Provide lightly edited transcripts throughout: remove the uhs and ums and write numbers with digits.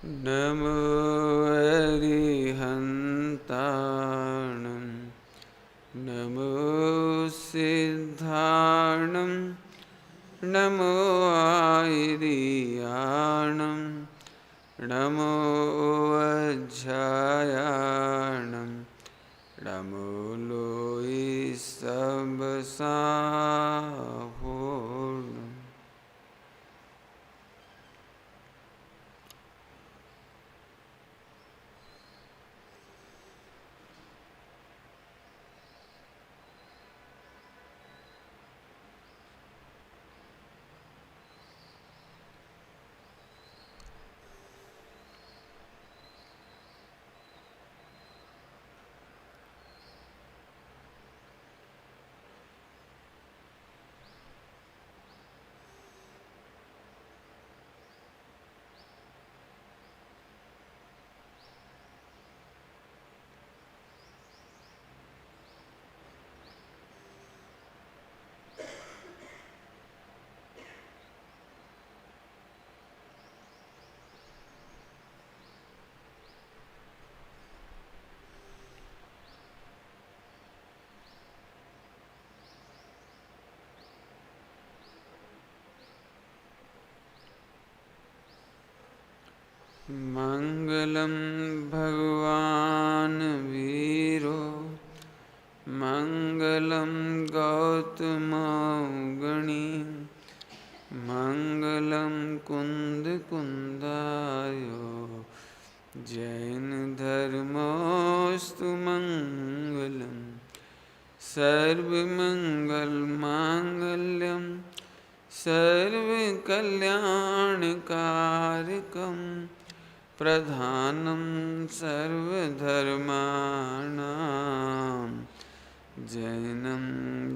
नमो अरिहन्ताणं नमो सिद्धाणं नमो आयर्याणं नमो वज्रायाणं नमो लोई सबसाहोर्णम्। मंगलम भगवान वीरो मंगलम गौतमौगणी मंगलम कुंद कुंदायो जैन धर्मोस्तु मंगलम सर्वमंगल मांगल्यम सर्वकल्याणकारकं प्रधानं सर्वधर्माणां जैनं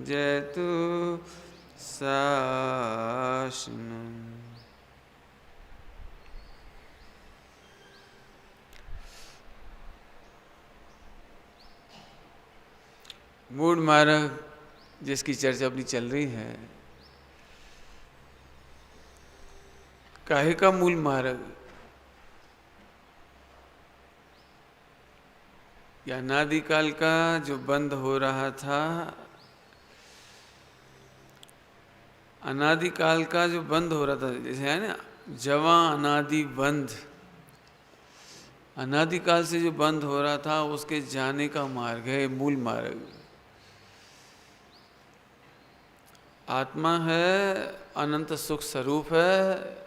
जयतु शासनम्। मूढ़ मार्ग जिसकी चर्चा अपनी चल रही है, काहे का मूल मार्ग या अनादिकाल का जो बंद हो रहा था, अनादिकाल का जो बंद हो रहा था, जैसे है ना जवा अनादि बंध, अनादिकाल से जो बंद हो रहा था उसके जाने का मार्ग है मूल मार्ग। आत्मा है, अनंत सुख स्वरूप है,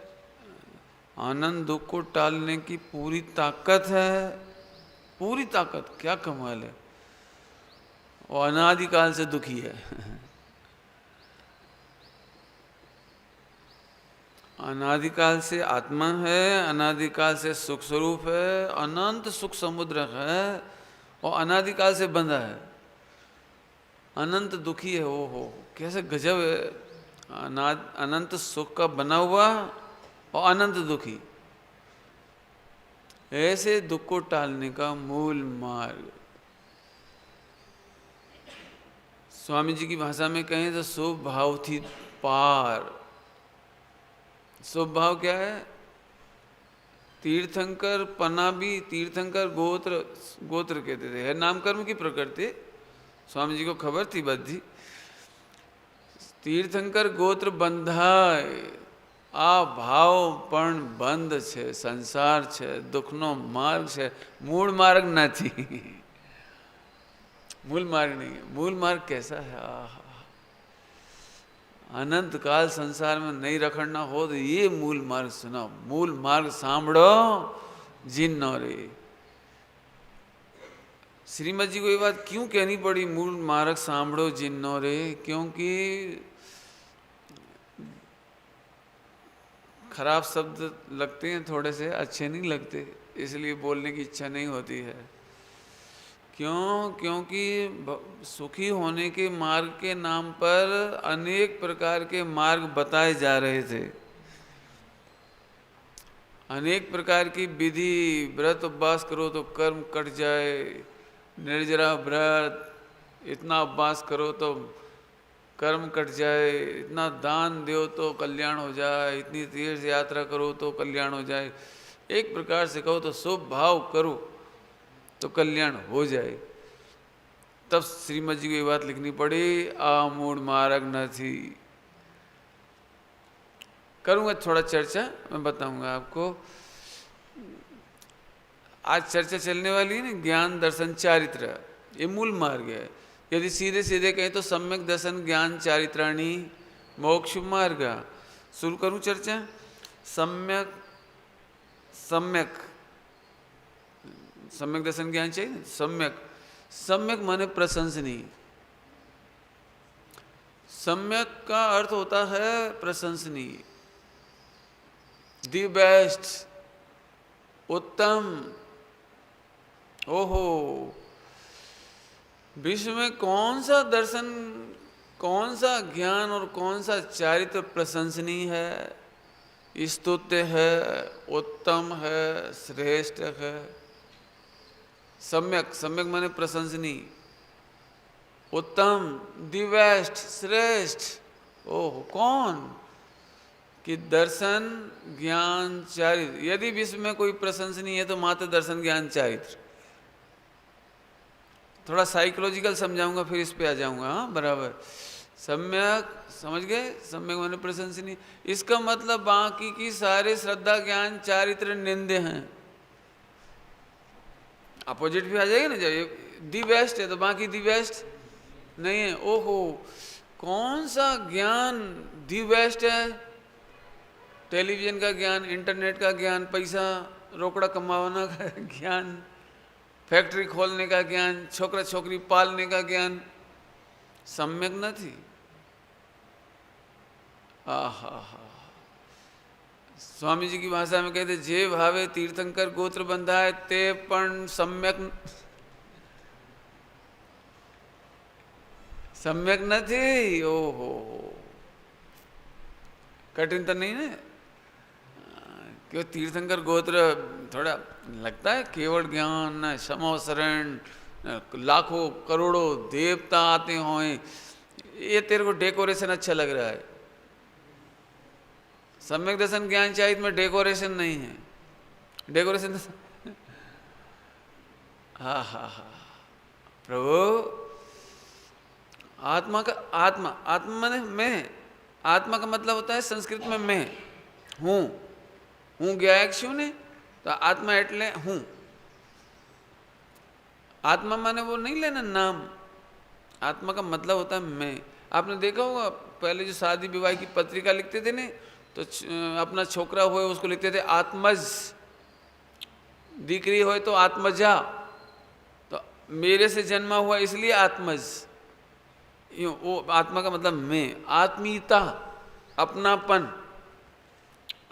आनंद दुख को टालने की पूरी ताकत है, पूरी ताकत, क्या कमाल है। वो अनादिकाल से दुखी है अनादिकाल से आत्मा है, अनादिकाल से सुख स्वरूप है, अनंत सुख समुद्र है और अनादिकाल से बंधा है, अनंत दुखी है। वो हो कैसे गजब है, अनंत सुख का बना हुआ और अनंत दुखी, ऐसे दुख को टालने का मूल मार्ग। स्वामी जी की भाषा में कहें तो शुभ भाव थी पार। शुभ भाव क्या है? तीर्थंकर पना भी, तीर्थंकर गोत्र कहते थे, है नाम कर्म की प्रकृति, स्वामी जी को खबर थी बद्धी। तीर्थंकर गोत्र बंधाय आ भाव पण बंध छे, संसार छे, दुखनो मार्ग छे, मूल मार्ग नहीं। मूल मार्ग नहीं है। मूल मार्ग कैसा है? अनंत काल संसार में नहीं रखना हो तो ये मूल मार्ग सुनो, मूल मार्ग सांभळो जिन न रे। श्रीमद जी को ये बात क्यों कहनी पड़ी, मूल मार्ग सांभळो जिन न रे? क्योंकि खराब शब्द लगते हैं, थोड़े से अच्छे नहीं लगते, इसलिए बोलने की इच्छा नहीं होती है। क्यों? क्योंकि सुखी होने के मार्ग के नाम पर अनेक प्रकार के मार्ग बताए जा रहे थे, अनेक प्रकार की विधि, व्रत उपवास करो तो कर्म कट जाए, निर्जरा व्रत, इतना उपवास करो तो कर्म कट जाए, इतना दान दो तो कल्याण हो जाए, इतनी तीर्थ यात्रा करो तो कल्याण हो जाए, एक प्रकार से कहो तो शुभ भाव करो तो कल्याण हो जाए। तब श्रीमद जी को ये बात लिखनी पड़ी, आ मूड मार्ग न थी। करूँगा थोड़ा चर्चा, मैं बताऊँगा आपको। आज चर्चा चलने वाली है ना, ज्ञान दर्शन चारित्र, ये मूल मार्ग है। यदि सीधे सीधे कहें तो सम्यक दर्शन ज्ञान चारित्राणी मोक्ष मार्ग। शुरू करूँ चर्चा। सम्यक सम्यक सम्यक दर्शन ज्ञान चाहिए। सम्यक सम्यक माने प्रशंसनीय। सम्यक का अर्थ होता है प्रशंसनीय, दी बेस्ट, उत्तम। ओहो, विश्व में कौन सा दर्शन, कौन सा ज्ञान और कौन सा चारित्र प्रशंसनीय है, स्तुत्य है, उत्तम है, श्रेष्ठ है। सम्यक, सम्यक माने प्रशंसनीय, उत्तम, दी बेस्ट, श्रेष्ठ। ओह, कौन? कि दर्शन ज्ञान चारित्र। यदि विश्व में कोई प्रशंसनीय है तो मात्र दर्शन ज्ञान चारित्र। थोड़ा साइकोलॉजिकल समझाऊंगा, फिर इस पे आ जाऊंगा। हाँ, बराबर। सम्यक, समझ गए? सम्यक माने प्रशंसनीय। इसका मतलब बाकी की सारे श्रद्धा ज्ञान चारित्र निंदे हैं। अपोजिट भी आ जाएगा ना, जब दी बेस्ट है तो बाकी दी बेस्ट नहीं है। ओहो, कौन सा ज्ञान दी बेस्ट है? टेलीविजन का ज्ञान, इंटरनेट का ज्ञान, पैसा रोकड़ा कमाना का ज्ञान, फैक्ट्री खोलने का ज्ञान, छोकरा छोकरी पालने का ज्ञान, सम्यक न थी। आहा, स्वामी जी की भाषा में कहते, जे भावे तीर्थंकर गोत्र बंधाए ते पण सम्यक सम्यक न थी। ओहो, कठिन तो नहीं है क्यों? तीर्थंकर गोत्र थोड़ा लगता है केवल ज्ञान, समो शरण, लाखों करोड़ों देवता आते हों, ये तेरे को डेकोरेशन अच्छा लग रहा है। सम्यक दर्शन ज्ञान चाहिए में डेकोरेशन नहीं है। डेकोरेशन हा हा हा। प्रभु, आत्मा का, आत्मा, आत्मा माने मैं। आत्मा का मतलब होता है संस्कृत में मैं हूँ। हूँ ज्ञायक शू ने, तो आत्मा एटले हूँ। आत्मा माने वो नहीं लेना नाम, आत्मा का मतलब होता है मैं। आपने देखा होगा पहले जो शादी विवाह की पत्रिका लिखते थे ने, तो अपना छोकरा हुए उसको लिखते थे आत्मज, दीकरी हो तो आत्मजा, तो मेरे से जन्मा हुआ इसलिए आत्मज। यूँ, वो आत्मा का मतलब मैं, आत्मीयता, अपनापन।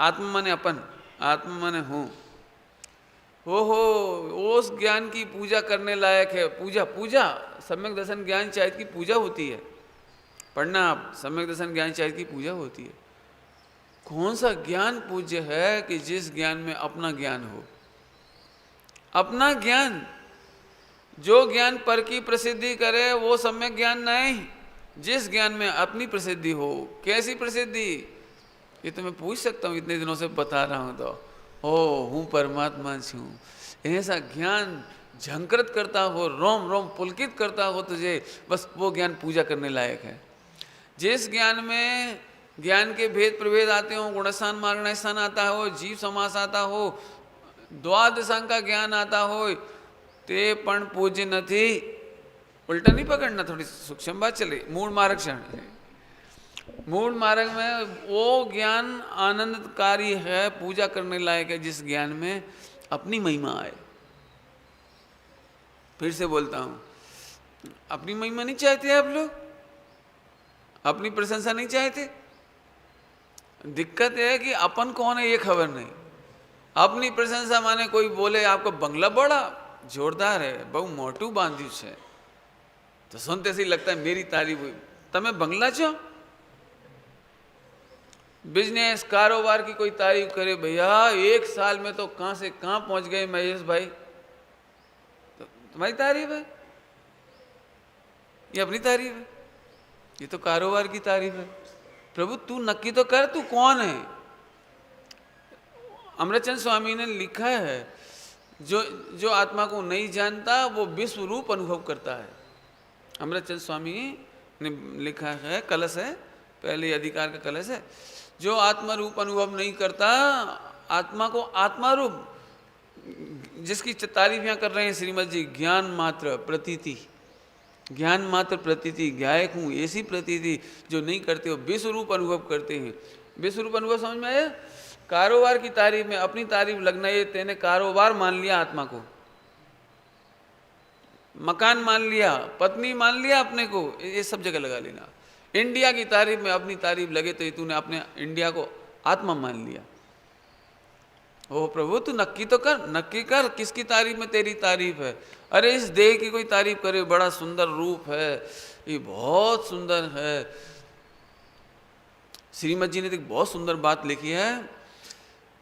आत्मा माने अपन, आत्मा माने हूँ। ओहो, उस ज्ञान की पूजा करने लायक है। पूजा, पूजा सम्यक दर्शन ज्ञान चारित्र की पूजा होती है। पढ़ना आप, सम्यक दर्शन ज्ञान चारित्र की पूजा होती है। कौन सा ज्ञान पूज्य है? कि जिस ज्ञान में अपना ज्ञान हो। अपना ज्ञान, जो ज्ञान पर की प्रसिद्धि करे वो सम्यक ज्ञान नहीं। जिस ज्ञान में अपनी प्रसिद्धि हो। कैसी प्रसिद्धि? ये तो मैं पूछ सकता हूँ, इतने दिनों से बता रहा हूँ तो। ओ हूँ परमात्मा हूँ, ऐसा ज्ञान झंकृत करता हो, रोम रोम पुलकित करता हो तुझे, बस वो ज्ञान पूजा करने लायक है। जिस ज्ञान में ज्ञान के भेद प्रभेद आते हो, गुणस्थान मार्गस्थान आता हो, जीव समास आता हो, द्वादशांग का ज्ञान आता हो, ते पण पूज्य न थी। उल्टा नहीं पकड़ना, थोड़ी सूक्ष्म बात चले। मूल मार्ग क्षण, मूल मार्ग में वो ज्ञान आनंदकारी है, पूजा करने लायक है, जिस ज्ञान में अपनी महिमा आए। फिर से बोलता हूं, अपनी महिमा नहीं चाहते आप लोग? अपनी प्रशंसा नहीं चाहते? दिक्कत यह है कि अपन कौन है ये खबर नहीं। अपनी प्रशंसा माने कोई बोले आपको बंगला बड़ा जोरदार है, बहु मोटू बांध्यू है, तो सुनते से ही लगता है मेरी तारीफ हुई। तमें बंगला छो? बिजनेस कारोबार की कोई तारीफ करे, भैया 1 साल में तो कहां से कहां पहुंच गए महेश भाई, तो तुम्हारी तारीफ है? ये अपनी तारीफ है? ये तो कारोबार की तारीफ है। प्रभु तू नक्की तो कर, तू कौन है? अमृतचंद स्वामी ने लिखा है, जो जो आत्मा को नहीं जानता वो विश्व रूप अनुभव करता है। अमृतचंद स्वामी ने लिखा है, कलश है, पहले अधिकार का कलश है, जो आत्मा रूप अनुभव नहीं करता, आत्मा को आत्मा रूप, जिसकी तारीफ यहाँ कर रहे हैं श्रीमद जी, ज्ञान मात्र प्रतीति, ज्ञान मात्र प्रतीति, गायक हूँ ऐसी प्रतीति जो नहीं करते हो, विश्व रूप अनुभव करते हैं। विश्व रूप अनुभव समझ में आया? कारोबार की तारीफ में अपनी तारीफ लगना, ये तेने कारोबार मान लिया आत्मा को, मकान मान लिया, पत्नी मान लिया अपने को, ये सब जगह लगा लेना। इंडिया की तारीफ में अपनी तारीफ लगे तो तूने अपने इंडिया को आत्मा मान लिया। ओ प्रभु तू नक्की तो कर, नक्की कर किसकी तारीफ में तेरी तारीफ है। अरे इस देह की कोई तारीफ करे, बड़ा सुंदर रूप है, ये बहुत सुंदर है। श्रीमद जी ने एक बहुत सुंदर बात लिखी है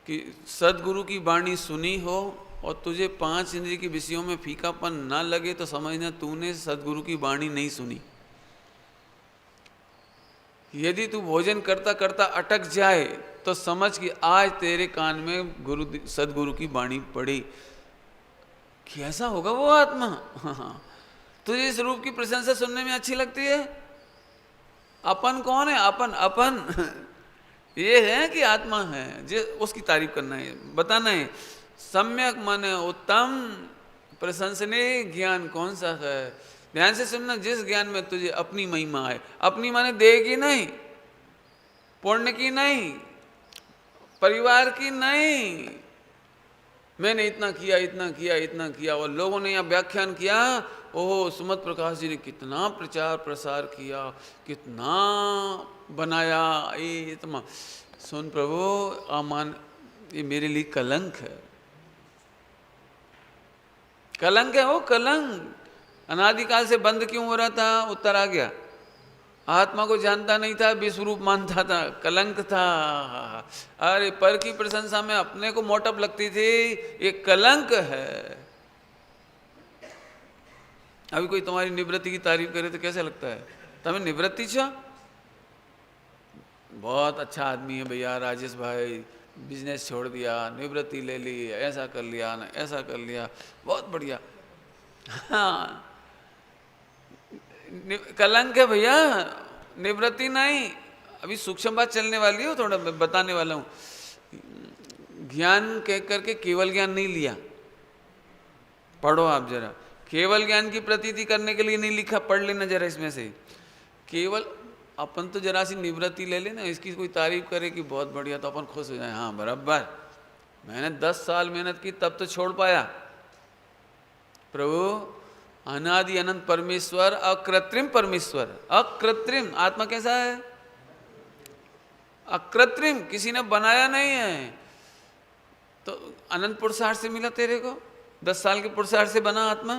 कि सदगुरु की वाणी सुनी हो और तुझे 5 इंद्रिय के विषयों में फीकापन ना लगे तो समझना तूने सदगुरु की वाणी नहीं सुनी। यदि तू भोजन करता करता अटक जाए तो समझ कि आज तेरे कान में सदगुरु की वाणी पड़ी। कैसा होगा वो आत्मा? हाँ, तुझे इस रूप की प्रशंसा सुनने में अच्छी लगती है? अपन कौन है? अपन अपन ये है कि आत्मा है, जो उसकी तारीफ करना है, बताना है। सम्यक माने उत्तम, प्रशंसनीय ज्ञान कौन सा है? ध्यान से सुनना, जिस ज्ञान में तुझे अपनी महिमा है, अपनी माने देह की नहीं, पुण्य की नहीं, परिवार की नहीं, मैंने इतना किया इतना किया इतना किया। और लोगों ने यहाँ व्याख्यान किया, ओह सुमत प्रकाश जी ने कितना प्रचार प्रसार किया, कितना बनाया, ये तमाम। सुन प्रभु, अमान ये मेरे लिए कलंक है, कलंक है वो कलंक। अनादिकाल से बंद क्यों हो रहा था? उत्तर आ गया, आत्मा को जानता नहीं था, विश्वरूप मानता था, कलंक था। अरे पर की प्रशंसा में अपने को मोटप लगती थी, ये कलंक है। अभी कोई तुम्हारी निवृत्ति की तारीफ करे तो कैसा लगता है? तुम्हें निवृत्ति छो, बहुत अच्छा आदमी है भैया राजेश भाई, बिजनेस छोड़ दिया, निवृत्ति ले ली, ऐसा कर लिया ना ऐसा कर लिया, बहुत बढ़िया। हाँ, कलंक है भैया, निवृत्ति नहीं। अभी सूक्ष्म बात चलने वाली है, थोड़ा बताने वाला हूँ। ज्ञान कह करके केवल ज्ञान नहीं लिया, पढ़ो आप जरा, केवल ज्ञान की प्रतीति करने के लिए नहीं लिखा, पढ़ लेना जरा इसमें से। केवल अपन तो जरा सी निवृत्ति ले लेना, इसकी कोई तारीफ करे कि बहुत बढ़िया, तो अपन खुश हो जाए, हाँ बराबर, मैंने 10 साल मेहनत की तब तो छोड़ पाया। प्रभु अनादि अनंत परमेश्वर, अकृत्रिम परमेश्वर, अकृत्रिम। आत्मा कैसा है? अकृत्रिम, किसी ने बनाया नहीं है। तो अनंत पुरुषार्थ से मिला तेरे को, 10 साल के पुरुषार्थ से बना आत्मा।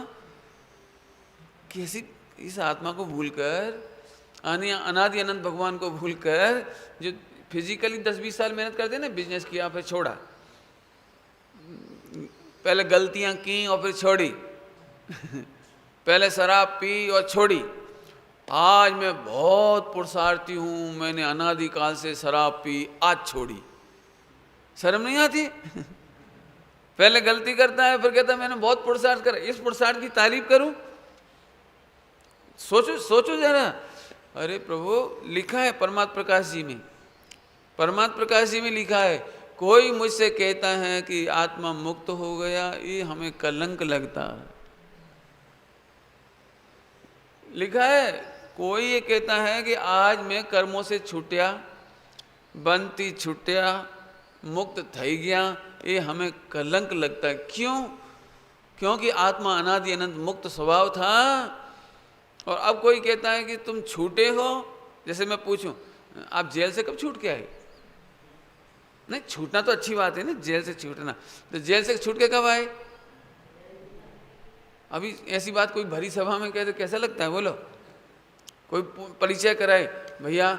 कैसी इस आत्मा को भूलकर, अनादि अनंत भगवान को भूलकर, जो फिजिकली 10-20 साल मेहनत करते ना, बिजनेस किया फिर छोड़ा, पहले गलतियां की और फिर छोड़ी पहले शराब पी और छोड़ी। आज मैं बहुत पुरुषार्थी हूँ, मैंने अनादिकाल से शराब पी, आज छोड़ी। शर्म नहीं आती? पहले गलती करता है फिर कहता है मैंने बहुत पुरुषार्थ करा, इस पुरुषार्थ की तारीफ करूं? सोचो सोचो जरा। अरे प्रभु, लिखा है परमात्मा प्रकाश जी में, परमात्मा प्रकाश जी में लिखा है, कोई मुझसे कहता है कि आत्मा मुक्त हो गया, ये हमें कलंक लगता है। लिखा है, कोई ये कहता है कि आज मैं कर्मों से छूटिया, बनती छूटिया, मुक्त थई गया, ये हमें कलंक लगता है। क्यों? क्योंकि आत्मा अनादि अनंत मुक्त स्वभाव था। और अब कोई कहता है कि तुम छूटे हो। जैसे मैं पूछूं, आप जेल से कब छूट के आए? नहीं, छूटना तो अच्छी बात है ना, जेल से छूटना, तो जेल से छूट के कब आए? अभी ऐसी बात कोई भरी सभा में कहे तो कैसा लगता है? बोलो, कोई परिचय कराए, भैया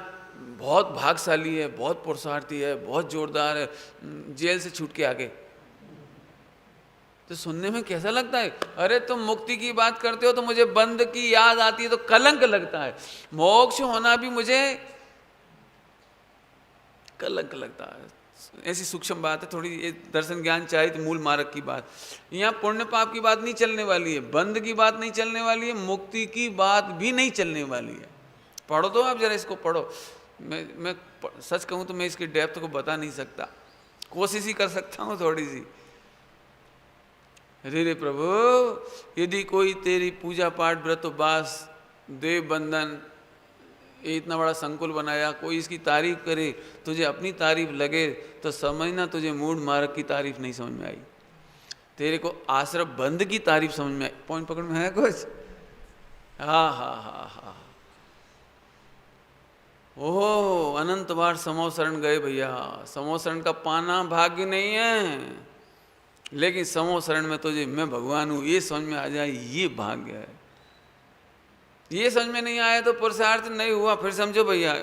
बहुत भाग्यशाली है, बहुत पुरुषार्थी है, बहुत जोरदार है, जेल से छूट के आ गए, तो सुनने में कैसा लगता है? अरे तुम मुक्ति की बात करते हो तो मुझे बंद की याद आती है तो कलंक लगता है। मोक्ष होना भी मुझे कलंक लगता है। ऐसी सूक्ष्म बात है, थोड़ी ये दर्शन ज्ञान चाहिए तो मूल मार्ग की बात। यहाँ पुण्य पाप की बात नहीं चलने वाली है, बंध की बात नहीं चलने वाली है, मुक्ति की बात भी नहीं चलने वाली है। पढ़ो तो आप जरा इसको पढ़ो। मैं सच कहूँ तो मैं इसकी डेप्थ को बता नहीं सकता, कोशिश ही कर सकता हूँ थोड़ी सी। रे प्रभु, यदि कोई तेरी पूजा पाठ व्रत उपवास देव बंधन ये इतना बड़ा संकुल बनाया, कोई इसकी तारीफ करे, तुझे अपनी तारीफ लगे तो समझना तुझे मूढ़ मार्ग की तारीफ नहीं समझ में आई, तेरे को आश्रम बंद की तारीफ समझ में आई। पॉइंट पकड़ में है कुछ? हा हा हा हा। ओह, अनंत बार समो शरण गए भैया। समो शरण का पाना भाग्य नहीं है, लेकिन समो शरण में तुझे मैं भगवान हूं ये समझ में आ जाए, ये भाग्य है। ये समझ में नहीं आया तो पुरुषार्थ नहीं हुआ। फिर समझो भैया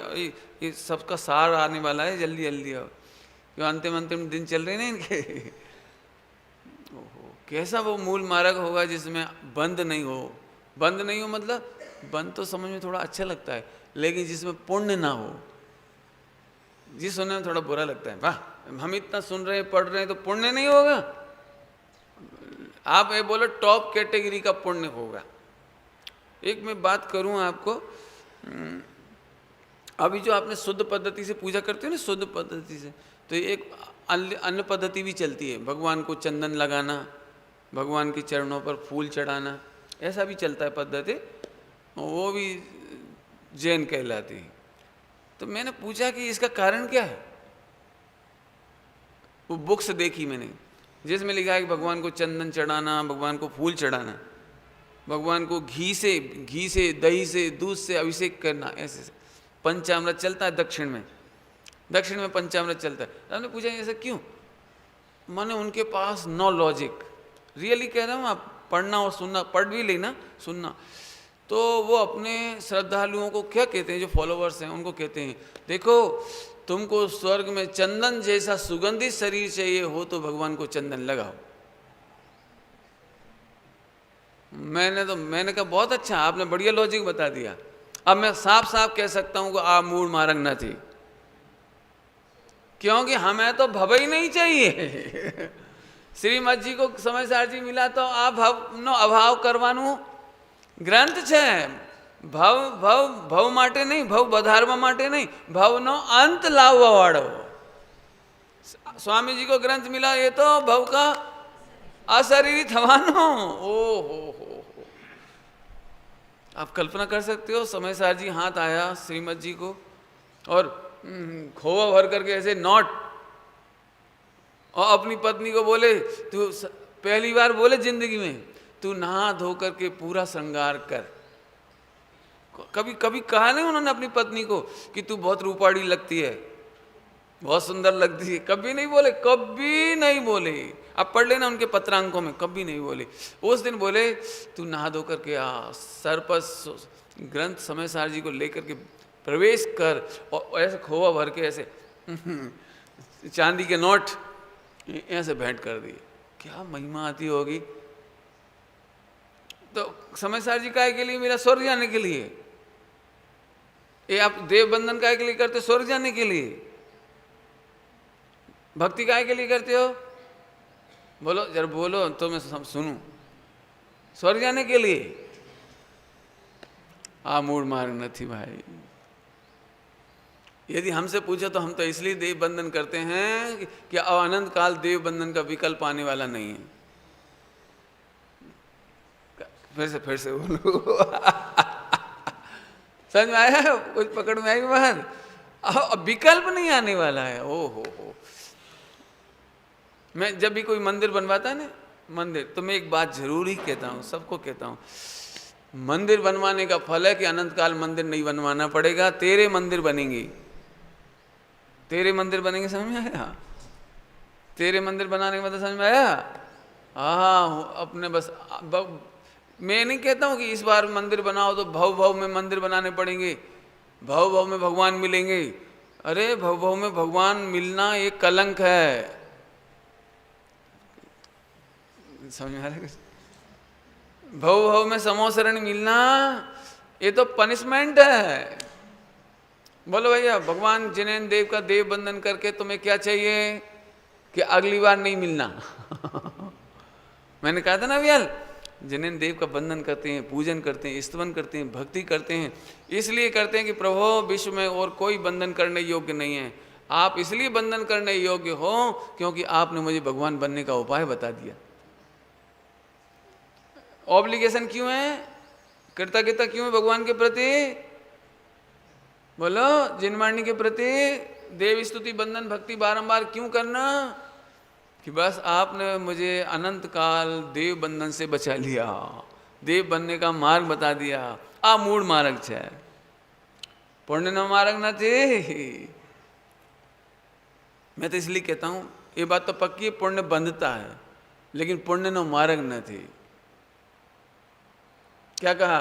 ये सबका सार आने वाला है, जल्दी जल्दी अब, क्यों अंतिम दिन चल रहे ना इनके। ओहो, कैसा वो मूल मार्ग होगा जिसमें बंद नहीं हो। बंद नहीं हो मतलब बंद तो समझ में थोड़ा अच्छा लगता है, लेकिन जिसमें पुण्य ना हो, जिस सुनने में थोड़ा बुरा लगता है। वाह, हम इतना सुन रहे हैं पढ़ रहे हैं तो पुण्य नहीं होगा। आप ये बोलो टॉप कैटेगरी का पुण्य होगा। एक मैं बात करूं आपको, अभी जो आपने शुद्ध पद्धति से पूजा करते हो ना, शुद्ध पद्धति से, तो एक अन्य पद्धति भी चलती है। भगवान को चंदन लगाना, भगवान के चरणों पर फूल चढ़ाना, ऐसा भी चलता है पद्धति, वो भी जैन कहलाती है। तो मैंने पूछा कि इसका कारण क्या है। वो बुक्स देखी मैंने जिसमें लिखा है कि भगवान को चंदन चढ़ाना, भगवान को फूल चढ़ाना, भगवान को घी से दही से दूध से अभिषेक करना, ऐसे पंचामृत चलता है दक्षिण में पंचामृत चलता है। हमने पूछा ऐसा क्यों? माने उनके पास नो लॉजिक, रियली कह रहा हूँ। आप पढ़ना और सुनना, पढ़ भी लेना सुनना, तो वो अपने श्रद्धालुओं को क्या कहते हैं, जो फॉलोवर्स हैं उनको कहते हैं, देखो तुमको स्वर्ग में चंदन जैसा सुगंधित शरीर चाहिए हो तो भगवान को चंदन लगाओ। मैंने कहा बहुत अच्छा, आपने बढ़िया लॉजिक बता दिया। अब मैं साफ साफ कह सकता हूं कि आप मूढ़ मार्ग न थी, क्योंकि हमें तो भव ही नहीं चाहिए। श्रीमद जी को समय सार जी मिला तो आ भव नो अभाव करवानु ग्रंथ छे। भव भव भव माटे नहीं, भव बधारवा माटे नहीं, भव नो अंत लाववा वाळो। स्वामी जी को ग्रंथ मिला, ये तो भव का अशरीरी थवानो। ओ हो। आप कल्पना कर सकते हो, समय सार जी हाथ आया श्रीमद जी को और खोवा भर करके ऐसे नॉट, और अपनी पत्नी को बोले, तू पहली बार बोले जिंदगी में, तू नहा धो करके पूरा श्रृंगार कर। कभी कहा नहीं उन्होंने अपनी पत्नी को कि तू बहुत रूपाड़ी लगती है, बहुत सुंदर लगती है? कभी नहीं बोले, कभी नहीं बोले। अब पढ़ लेना उनके पत्रांकों में, कभी नहीं बोले। उस दिन बोले तू नहा धो करके आ, सर पर ग्रंथ समय सार जी को लेकर के प्रवेश कर, और ऐसे खोवा भर के ऐसे चांदी के नोट ऐसे भेंट कर दिए। क्या महिमा आती होगी। तो समय सार जी काय के लिए मेरा स्वर्ग जाने के लिए, ये आप देव बंधन काय के लिए करते हो? स्वर्ग जाने के लिए। भक्ति काय के लिए करते हो? बोलो जरा, बोलो तो मैं सुनूं। स्वर्ग जाने के लिए। आ मूढ़ मार्ग न थी भाई। यदि हमसे पूछो तो हम तो इसलिए देव बंधन करते हैं कि अनंत काल देव बंधन का विकल्प आने वाला नहीं है। फिर से बोलो। समझ में आया? कुछ पकड़ में आई बाहर? अब विकल्प नहीं आने वाला है। ओ हो। मैं जब भी कोई मंदिर बनवाता है ना, मंदिर, तो मैं एक बात जरूर ही कहता हूँ, सबको कहता हूँ, मंदिर बनवाने का फल है कि अनंत काल मंदिर नहीं बनवाना पड़ेगा, तेरे मंदिर बनेंगे। तेरे मंदिर बनेंगे, समझ में आया? तेरे मंदिर बनाने का मतलब समझ में आया? हाँ, अपने बस मैं नहीं कहता हूँ कि इस बार मंदिर बनाओ तो भव भव में मंदिर बनाने पड़ेंगे, भव भव में भगवान मिलेंगे। अरे भव भव में भगवान मिलना एक कलंक है। समझ में आ रहा है? भव भव में समो शरण मिलना ये तो पनिशमेंट है। बोलो भैया, भगवान जिनेन्द्र देव का देव बंधन करके तुम्हें क्या चाहिए कि अगली बार नहीं मिलना। मैंने कहा था ना भैया, जिनेन्द्र देव का बंधन करते हैं, पूजन करते हैं, स्तवन करते हैं, भक्ति करते हैं, इसलिए करते हैं कि प्रभु विश्व में और कोई बंधन करने योग्य नहीं है। आप इसलिए बंधन करने योग्य हो क्योंकि आपने मुझे भगवान बनने का उपाय बता दिया। ऑब्लिगेशन क्यों है, कृतज्ञता क्यों है भगवान के प्रति? बोलो, जिनवाणी के प्रति देव स्तुति बंधन भक्ति बारंबार क्यों करना? कि बस आपने मुझे अनंत काल देव बंधन से बचा लिया, देव बनने का मार्ग बता दिया। आ मूળ मार्ग છે, पुण्यનો मार्ग નથી। मैं तो इसलिए कहता हूँ, ये बात तो पक्की है, पुण्य बंधता है लेकिन पुण्यનો मार्ग नहीं। क्या कहा?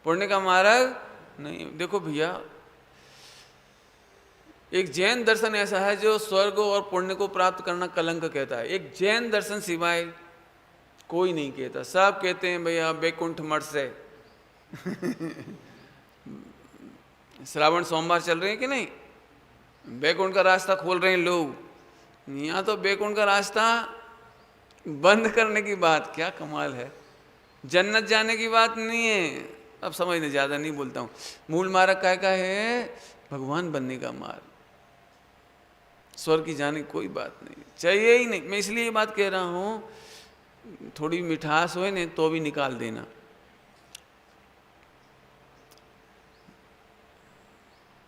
पुण्य का मार्ग नहीं। देखो भैया, एक जैन दर्शन ऐसा है जो स्वर्ग और पुण्य को प्राप्त करना कलंक कहता है। एक जैन दर्शन सिवाय कोई नहीं कहता। सब कहते हैं भैया बैकुंठ मठ से। श्रावण सोमवार चल रहे हैं कि नहीं? बैकुंठ का रास्ता खोल रहे हैं लोग। यहाँ तो बैकुंठ का रास्ता बंद करने की बात, क्या कमाल है। जन्नत जाने की बात नहीं है। अब समझने, ज़्यादा नहीं बोलता हूँ। मूल मार्ग का है भगवान बनने का मार्ग। स्वर्ग की जाने की कोई बात नहीं चाहिए ही नहीं। मैं इसलिए ये बात कह रहा हूँ, थोड़ी मिठास होए ने तो भी निकाल देना।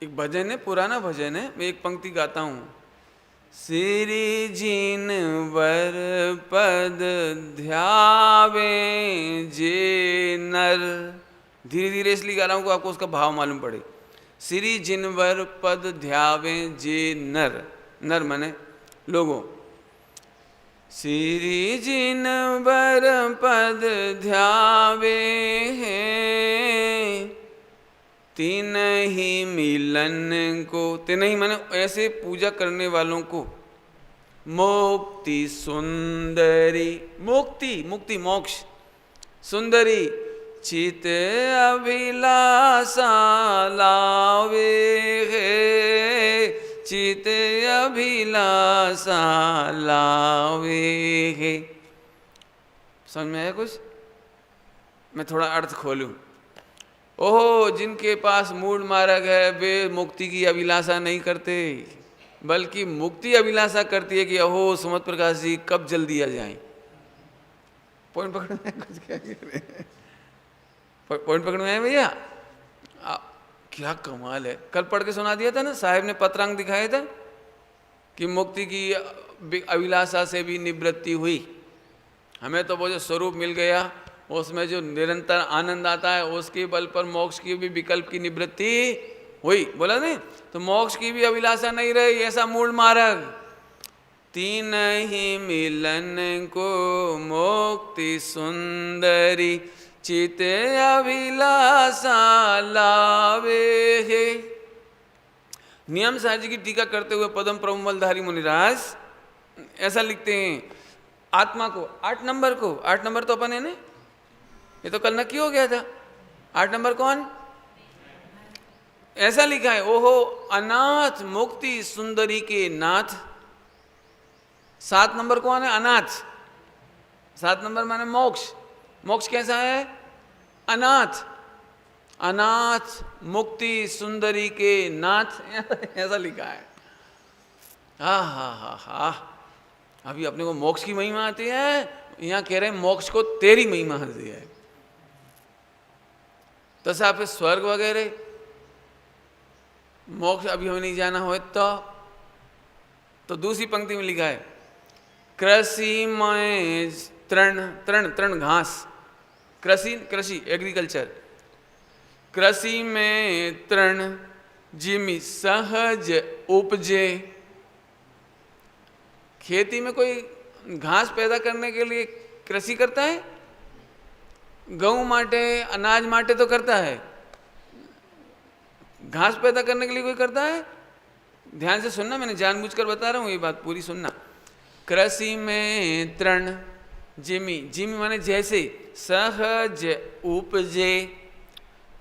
एक भजन है, पुराना भजन है, मैं एक पंक्ति गाता हूँ। श्री जिन वर पद ध्यावे जे नर। धीरे धीरे इसलिए गा रहा हूँ कि आपको उसका भाव मालूम पड़े। श्री जिनवर पद ध्यावे जे नर, नर माने लोगों। श्री जिनवर पद ध्यावे तीन ही मिलन को, तीन ही माने ऐसे पूजा करने वालों को मुक्ति सुंदरी, मुक्ति मुक्ति मोक्ष सुंदरी चित अभिलाषा लावे है, चित अभिलाषा लावे है। समझ में आया कुछ? मैं थोड़ा अर्थ खोलूं। ओहो, जिनके पास मूढ़ मार्ग है वे मुक्ति की अभिलाषा नहीं करते, बल्कि मुक्ति अभिलाषा करती है कि अहो सुमत प्रकाश जी कब जल्दी आ जाएं। पॉइंट पकड़ में कुछ क्या कह रहे हैं? पॉइंट पकड़ में है भैया? क्या कमाल है। कल पढ़ के सुना दिया था ना, साहब ने पत्रांग दिखाया था कि मुक्ति की अभिलाषा से भी निवृत्ति हुई। हमें तो वो जो स्वरूप मिल गया, उसमें जो निरंतर आनंद आता है, उसके बल पर मोक्ष की भी विकल्प की निवृत्ति हुई। बोला नहीं? तो मोक्ष की भी अभिलाषा नहीं रही। ऐसा मूल मार्ग तीन ही मिलन को मुक्ति सुंदरी चित अभिलाषा लावे है। नियम साहब जी की टीका करते हुए पदम प्रमलधारी मुनिराज ऐसा लिखते हैं, आत्मा को 8 नंबर को, 8 नंबर तो अपन है ना, ये तो कल नक्की हो गया था। 8 नंबर कौन? ऐसा लिखा है, ओहो अनाथ मुक्ति सुंदरी के नाथ। 7 नंबर कौन है? अनाथ। 7 नंबर माने मोक्ष। मोक्ष कैसा है? अनाथ। अनाथ मुक्ति सुंदरी के नाथ, ऐसा लिखा है। हा हा हा हा। अभी अपने को मोक्ष की महिमा आती है, यहाँ कह रहे हैं मोक्ष को तेरी महिमा आती है। तथा फिर स्वर्ग वगैरह मोक्ष अभी हमें नहीं जाना हो तो दूसरी पंक्ति में लिखा है, कृषि में तृण घास, कृषि एग्रीकल्चर, कृषि में तृण जिमि सहज उपजे। खेती में कोई घास पैदा करने के लिए कृषि करता है? गऊ माटे अनाज माटे तो करता है, घास पैदा करने के लिए कोई करता है? ध्यान से सुनना, मैंने जानबूझकर बता रहा हूँ, ये बात पूरी सुनना। कृषि में तृण जिमि, जिमि माने जैसे, सहज उपजे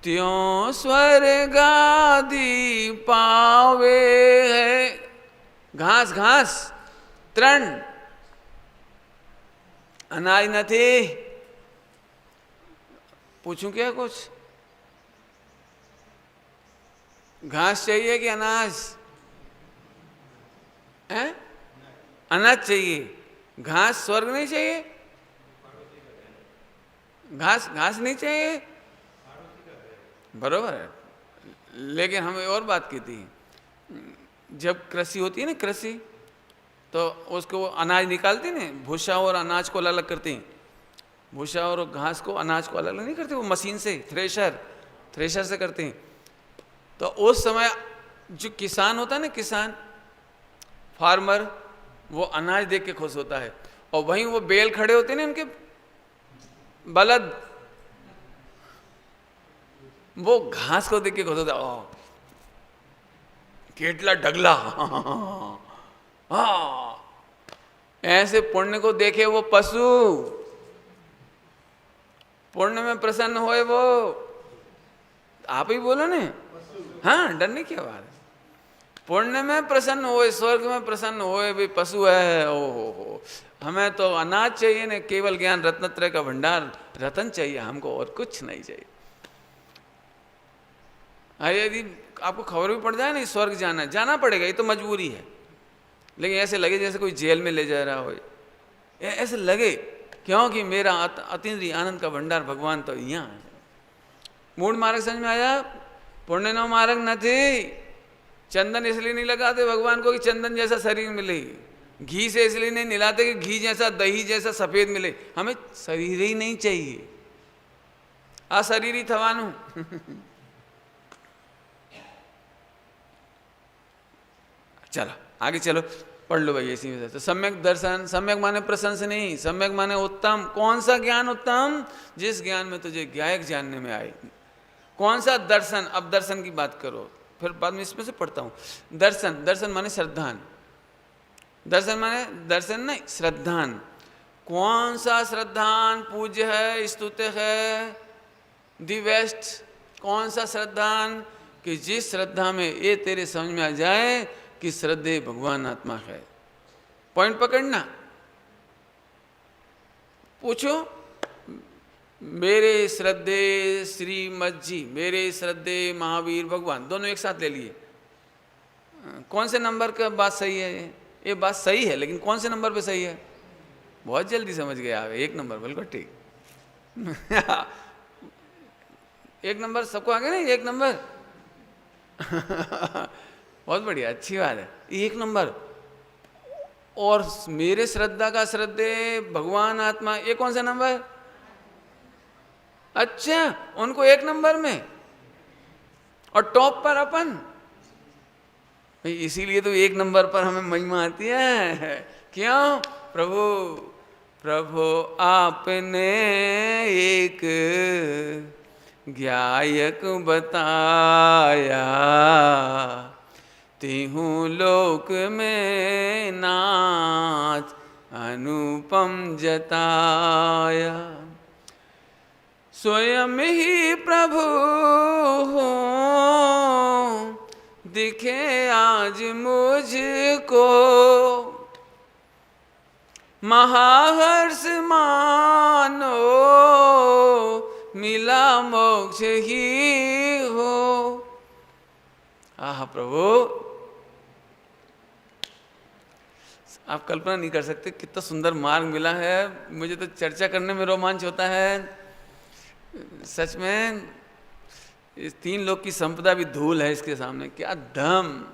त्यों स्वर्ग आदि पावे है। घास घास तृण, अनाज नहीं। पूछूं क्या कुछ? घास चाहिए कि अनाज? है? अनाज चाहिए। घास स्वर्ग नहीं चाहिए? घास घास नहीं चाहिए? बरोबर है। लेकिन हमें और बात की थी, जब कृषि होती है ना, कृषि, तो उसको वो अनाज निकालती ना, भूसा और अनाज को अलग अलग करती हैं। भूसा और घास को, अनाज को अलग अलग नहीं करते, वो मशीन से, थ्रेशर से करते हैं। तो उस समय जो किसान होता है ना, किसान फार्मर, वो अनाज देख के खुश होता है। और वहीं वो बैल खड़े होते हैं ना, उनके बलद, वो घास को देख के खुश होता है। ओ केटला डगला, हाँ। ऐसे पुण्य को देखे वो पशु, पुण्य में प्रसन्न होए वो। आप ही बोलो ने, हाँ, डरने की बात है। पुण्य में प्रसन्न होए, स्वर्ग में प्रसन्न होए, भी पशु है। ओ हो, हमें तो अनाज चाहिए ना, केवल ज्ञान रत्नत्रय का भंडार, रतन चाहिए हमको, और कुछ नहीं चाहिए। अरे यदि आपको खबर भी पड़ जाए ना स्वर्ग जाना पड़ेगा, ये तो मजबूरी है। लेकिन ऐसे लगे जैसे कोई जेल में ले जा रहा हो, ऐसे लगे, क्योंकि मेरा अतीन्द्रिय आनंद का भंडार भगवान तो यहाँ है। मूड मार्ग समझ में आया? पुण्य नो मार्ग न थी। चंदन इसलिए नहीं लगाते भगवान को कि चंदन जैसा शरीर मिले, घी से इसलिए नहीं मिलाते कि घी जैसा, दही जैसा सफेद मिले। हमें शरीर ही नहीं चाहिए, अशरीरी थवानु। चलो आगे चलो, पढ़ लो भाई इसी में। तो सम्यक दर्शन, सम्यक माने प्रशंसनीय, सम्यक माने उत्तम। कौन सा ज्ञान उत्तम? जिस ज्ञान में तुझे ज्ञायक जानने में आए। कौन सा दर्शन? अब दर्शन की बात करो, फिर बाद में इसमें से पढ़ता हूँ। दर्शन, दर्शन माने श्रद्धान, दर्शन माने दर्शन नहीं, श्रद्धान। कौन सा श्रद्धान पूज्य है, स्तुत्य है, दी बेस्ट? कौन सा श्रद्धान? कि जिस श्रद्धा में ये तेरे समझ में आ जाए कि श्रद्धे भगवान आत्मा है। पॉइंट पकड़ना। पूछो, मेरे श्रद्धे श्रीमद जी, मेरे श्रद्धे महावीर भगवान, दोनों एक साथ ले लिए। कौन से नंबर का बात सही है? ये बात सही है, लेकिन कौन से नंबर पे सही है? बहुत जल्दी समझ गए आप, एक नंबर, बिल्कुल ठीक। एक नंबर सबको आ गया ना, एक नंबर। बहुत बढ़िया, अच्छी बात है, एक नंबर। और मेरे श्रद्धा का श्रद्धे भगवान आत्मा, ये कौन सा नंबर? अच्छा, उनको एक नंबर में, और टॉप पर अपन। इसीलिए तो एक नंबर पर हमें महिमा आती है। क्यों? प्रभु प्रभु आपने एक ज्ञायक बताया, तिहु लोक में नाच अनुपम जताया। स्वयं ही प्रभु हो दिखे आज मुझको, महाहर्ष मानो मिला मोक्ष ही हो। आह प्रभु, आप कल्पना नहीं कर सकते कितना सुंदर मार्ग मिला है। मुझे तो चर्चा करने में रोमांच होता है। सच में इस तीन लोग की संपदा भी धूल है इसके सामने। क्या दम!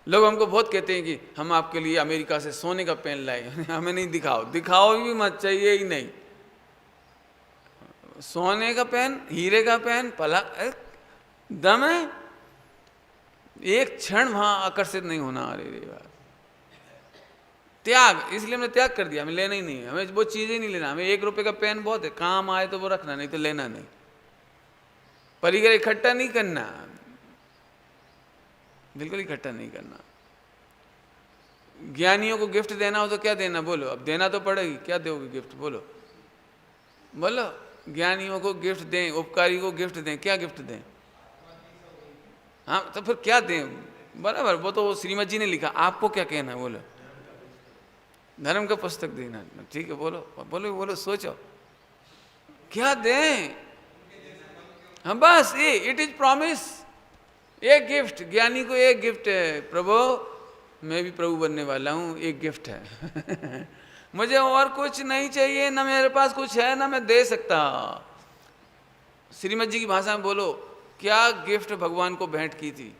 लोग हमको बहुत कहते हैं कि हम आपके लिए अमेरिका से सोने का पेन लाए। हमें नहीं दिखाओ, दिखाओ भी मत, चाहिए ही नहीं। सोने का पेन, हीरे का पेन, पला दम है। एक क्षण वहां आकर्षित नहीं होना। अरे यार, त्याग, इसलिए हमने त्याग कर दिया। हमें लेना ही नहीं है, हमें वो चीजें नहीं लेना। हमें 1 रुपए का पेन बहुत है, काम आए तो वो रखना, नहीं तो लेना नहीं। परिकर इकट्ठा नहीं करना, बिल्कुल इकट्ठा नहीं करना। ज्ञानियों को गिफ्ट देना हो तो क्या देना? बोलो, अब देना तो पड़ेगी। क्या दोगे गिफ्ट? बोलो बोलो। ज्ञानियों को गिफ्ट दें, उपकारी को गिफ्ट दें, क्या गिफ्ट दें? हाँ तो फिर क्या दें? बराबर, वो तो श्रीमद जी ने लिखा, आपको क्या कहना है? बोलो। धर्म का पुस्तक देना, ठीक है, बोलो बोलो बोलो, सोचो क्या दें। हाँ बस ये इट इज प्रॉमिस, एक गिफ्ट, ज्ञानी को एक गिफ्ट है, प्रभु मैं भी प्रभु बनने वाला हूँ, एक गिफ्ट है मुझे और कुछ नहीं चाहिए, ना मेरे पास कुछ है ना मैं दे सकता। श्रीमद जी की भाषा में बोलो, क्या गिफ्ट भगवान को भेंट की थी?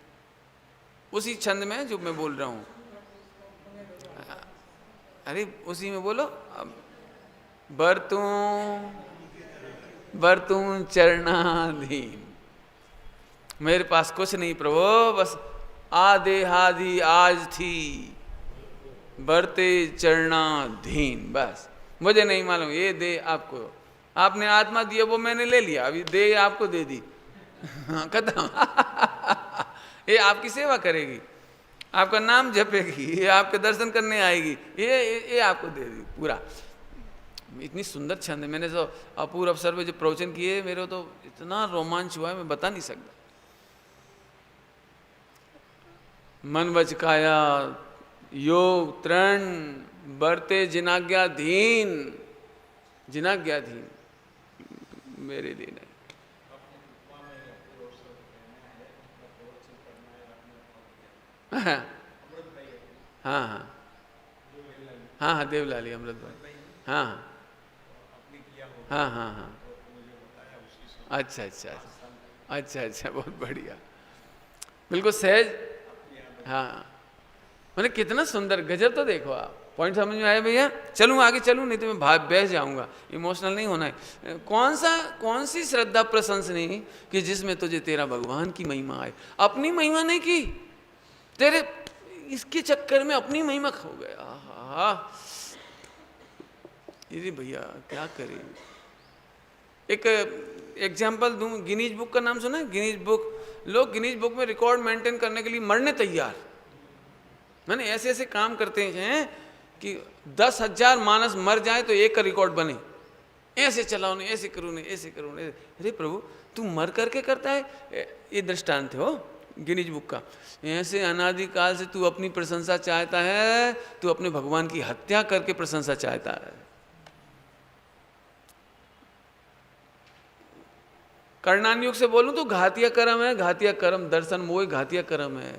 उसी छंद में जो मैं बोल रहा हूँ, अरे उसी में बोलो। बरतूं चरणाधीन, मेरे पास कुछ नहीं प्रभु, बस आधे हाधि आज थी, बरते चरणाधीन, बस मुझे नहीं मालूम, ये दे आपको, आपने आत्मा दिया वो मैंने ले लिया, अभी दे आपको दे दी खत्म ये आपकी सेवा करेगी, आपका नाम जपेगी, ये आपके दर्शन करने आएगी, ये आपको दे दी पूरा। इतनी सुंदर छंद है, मैंने जो अपूर्व अवसर पे जो प्रवचन किए, मेरे तो इतना रोमांच हुआ है मैं बता नहीं सकता। मन वच काया योग तृण बरते जिनाज्ञाधीन, जिनाज्ञाधीन मेरे लिए नहीं। हाँ हाँ हाँ हाँ देवलाली अमृत भाई, हाँ हाँ हाँ हाँ, अच्छा अच्छा अच्छा अच्छा, बहुत बढ़िया, बिल्कुल सहज। हाँ मैंने कितना सुंदर, गजब। तो देखो आप, पॉइंट समझ में आया भैया? चलूँ आगे चलूँ, नहीं तो मैं बह जाऊँगा, इमोशनल नहीं होना है। कौन सी श्रद्धा प्रशंसनीय कि जिसमें तुझे तेरा भगवान की महिमा आए, अपनी महिमा नहीं की, तेरे इसके चक्कर में अपनी महिमा खो गया। ये भैया क्या करें? एक एग्जाम्पल दूं, गिनीज बुक का नाम सुना है? गिनीज बुक, लोग गिनीज बुक में रिकॉर्ड मेंटेन करने के लिए मरने तैयार। मैंने ऐसे ऐसे काम करते हैं कि 10,000 मानस मर जाए तो एक का रिकॉर्ड बने, ऐसे चलाओ नहीं, ऐसे करो नहीं, ऐसे करो नहीं। अरे प्रभु तू मर करके करता है, ये दृष्टांत हो गिनीज बुक का। ऐसे अनादिकाल से तू अपनी प्रशंसा चाहता है, तू अपने भगवान की हत्या करके प्रशंसा चाहता है। कर्णान युग से बोलूं तो घातिया कर्म है, घातिया कर्म, दर्शन मोह घातिया कर्म है,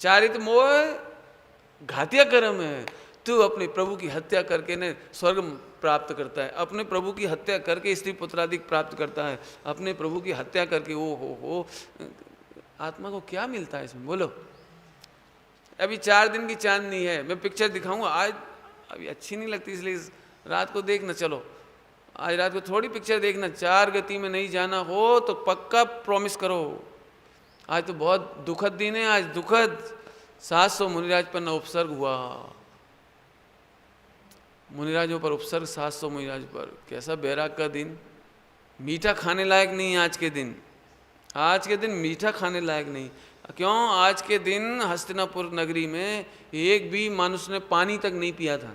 चारित मोह घातिया कर्म है। तू अपने प्रभु की हत्या करके ने स्वर्ग प्राप्त करता है, अपने प्रभु की हत्या करके स्त्री पुत्रादिक प्राप्त करता है, अपने प्रभु की हत्या करके ओ हो आत्मा को क्या मिलता है इसमें? बोलो। अभी 4 दिन की चांदनी है, मैं पिक्चर दिखाऊंगा आज, अभी अच्छी नहीं लगती इसलिए रात को देखना। चलो आज रात को थोड़ी पिक्चर देखना, 4 गति में नहीं जाना हो तो पक्का प्रॉमिस करो। आज तो बहुत दुखद दिन है, आज दुखद 700 मुनिराज पर न उपसर्ग हुआ, मुनिराजों पर उपसर्ग 700 मुनिराज पर। कैसा बैराग का दिन, मीठा खाने लायक नहीं आज के दिन, आज के दिन मीठा खाने लायक नहीं। क्यों? आज के दिन हस्तिनापुर नगरी में एक भी मनुष्य ने पानी तक नहीं पिया था,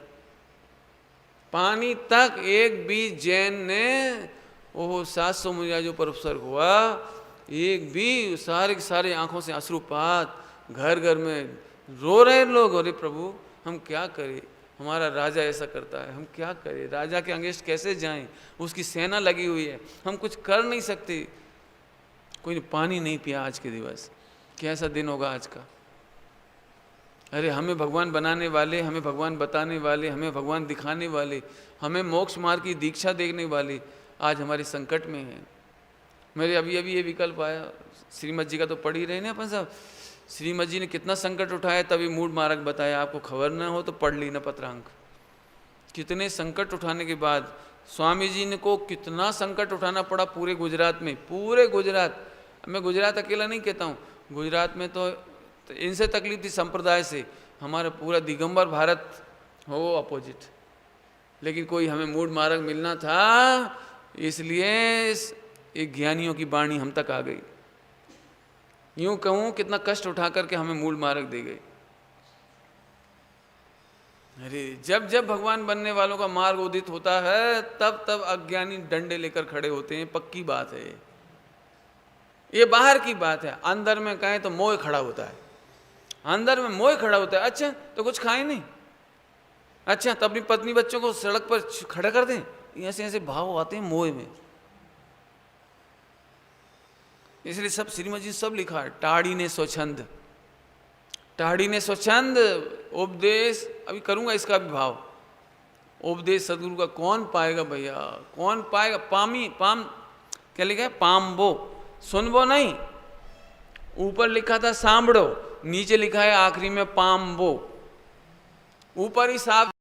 पानी तक एक भी जैन ने, ओह 700 मुनिराजों पर उपसर्ग हुआ, एक भी, सारे के सारे आंखों से अश्रुपात, घर घर में रो रहे लोग। अरे प्रभु हम क्या करें, हमारा राजा ऐसा करता है, हम क्या करें, राजा के अगेंस्ट कैसे जाएं, उसकी सेना लगी हुई है, हम कुछ कर नहीं सकते। कोई ने पानी नहीं पिया आज के दिवस, कैसा दिन होगा आज का। अरे हमें भगवान बनाने वाले, हमें भगवान बताने वाले, हमें भगवान दिखाने वाले, हमें मोक्ष मार्ग की दीक्षा देने वाले आज हमारे संकट में हैं। मेरे अभी ये विकल्प आया, श्रीमद जी का तो पढ़ ही रहे ना अपन साहब, श्रीमद जी ने कितना संकट उठाया, तभी मूड मार्ग बताया। आपको खबर ना हो तो पढ़ ली ना पत्रांक, कितने संकट उठाने के बाद स्वामी जी ने को कितना संकट उठाना पड़ा पूरे गुजरात में, पूरे गुजरात। मैं गुजरात अकेला नहीं कहता हूँ, गुजरात में तो इनसे तकलीफ थी संप्रदाय से, हमारा पूरा दिगंबर भारत हो अपोजिट, लेकिन कोई हमें मूड मार्ग मिलना था, इसलिए एक ज्ञानियों की वाणी हम तक आ गई। यूं कहूँ कितना कष्ट उठा करके हमें मूल मार्ग दे गई। अरे जब जब भगवान बनने वालों का मार्ग उदित होता है तब तब अज्ञानी डंडे लेकर खड़े होते हैं, पक्की बात है। ये बाहर की बात है, अंदर में कहें तो मोह खड़ा होता है, अंदर में मोह खड़ा होता है। अच्छा तो कुछ खाए नहीं, अच्छा तो अपनी पत्नी बच्चों को सड़क पर खड़ा कर दें, ऐसे ऐसे भाव आते हैं मोह में। इसलिए सब श्रीमद जी सब लिखा है, टाड़ी ने स्वच्छंद, टाड़ी ने स्वच्छंद उपदेश। अभी करूंगा इसका भी भाव। उपदेश सदगुरु का कौन पाएगा भैया, कौन पाएगा? पामी पाम क्या लिखा है? पाम्बो, सुनबो नहीं। ऊपर लिखा था सांभड़ो, नीचे लिखा है आखिरी में पाम्बो। ऊपर ही साफ